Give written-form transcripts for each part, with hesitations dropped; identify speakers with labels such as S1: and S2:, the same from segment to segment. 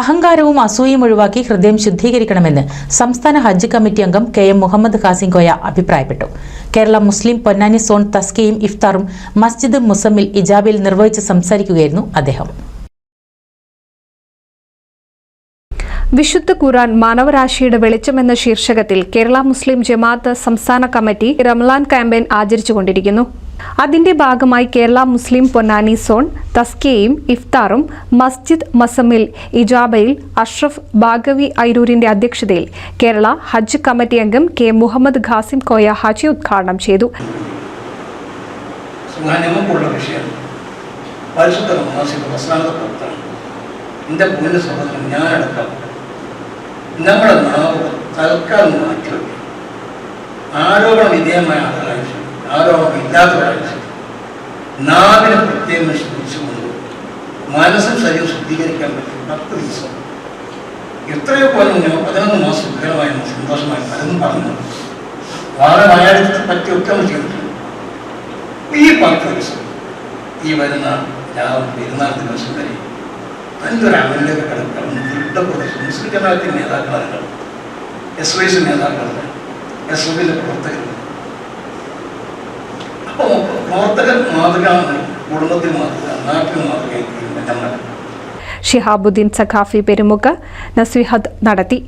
S1: അഹങ്കാരവും അസൂയയും ഒഴിവാക്കി ഹൃദയം ശുദ്ധീകരിക്കണമെന്ന് സംസ്ഥാന ഹജ്ജ് കമ്മിറ്റി അംഗം KM മുഹമ്മദ് ഖാസിം കോയ അഭിപ്രായപ്പെട്ടു. കേരള മുസ്ലിം പൊന്നാനി സോൺ തസ്കയും ഇഫ്താറും മസ്ജിദ് മുസമ്മിൽ ഇജാബയിൽ നിർവഹിച്ച് സംസാരിക്കുകയായിരുന്നു അദ്ദേഹം.
S2: വിശുദ്ധ ഖുർആൻ മാനവരാശിയുടെ വെളിച്ചമെന്ന ശീർഷകത്തിൽ കേരള മുസ്ലിം ജമാഅത്ത് സംസ്ഥാന കമ്മിറ്റി റമളാൻ ക്യാമ്പയിൻ ആചരിച്ചുകൊണ്ടിരിക്കുന്നു. അതിന്റെ ഭാഗമായി കേരള മുസ്ലിം പൊന്നാനി സോൺ തസ്കയും ഇഫ്താറും മസ്ജിദ് മസമ്മിൽ ഇജാബയിൽ അഷ്റഫ് ബാഗവി ഐരൂരിന്റെ അധ്യക്ഷതയിൽ കേരള ഹജ്ജ് കമ്മിറ്റി അംഗം KM മുഹമ്മദ് ഖാസിം കോയ ഹജ്ജ് ഉദ്ഘാടനം ചെയ്തു.
S3: നമ്മുടെ നാവ് തൽക്കാലം മാറ്റിവെക്കും. ആരോപണ വിധേയമായ ആളുകളായി ആരോപണം ഇല്ലാത്തവരായി നാവിനെ പ്രത്യേകം ശ്രദ്ധിച്ചുകൊണ്ട് മനസ്സും ശരീരം ശുദ്ധീകരിക്കാൻ പറ്റും. 10 ദിവസം എത്രയോ പോലെ 11 മാസം സുഖകരമായ സന്തോഷമായി പലതും പറഞ്ഞു വളരെ മലയാളത്തെ പറ്റിയൊക്കെ നമ്മൾ ചെയ്തിട്ടുണ്ട്. ഈ 10 ദിവസം ഈ വരുന്ന പെരുന്നാൾ ദിവസം വരെ നല്ലൊരു അമലിലേക്ക് കിടക്കണം. ദൃഢപ്രദേശം മുസ്ലിം ജമാഅത്തിന്റെ നേതാക്കളുണ്ട്, SYS നേതാക്കളുണ്ട്, SOBയിലെ പ്രവർത്തകരുണ്ട്. അപ്പോൾ പ്രവർത്തകർ മാതൃക, കുടുംബത്തിൽ മാതൃക, നാട്ടിൽ മാതൃക.
S2: ഷിഹാബുദ്ദീൻ സഖാഫി പെരുമുക്ക് നസ്വിഹത്ത് നടത്തി.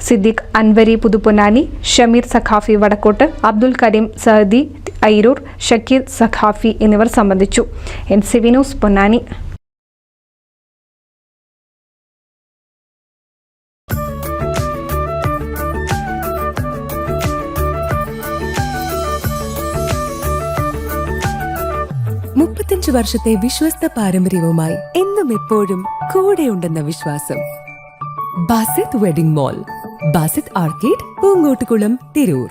S2: സിദ്ദീഖ് അൻവരി പുതുപ്പൊന്നാനി, ഷമീർ സഖാഫി വടക്കോട്ട്, അബ്ദുൽ കരീം സഅദി ഐരൂർ, ഷക്കീർ സഖാഫി എന്നിവർ സംബന്ധിച്ചു. NCV news Ponnani.
S4: വർഷത്തെ വിശ്വസ്ത പാരമ്പര്യവുമായി എന്നും എപ്പോഴും കൂടെയുണ്ടെന്ന വിശ്വാസം. Basith wedding mall, Basith arcade, Poonkottukulam, Tirur.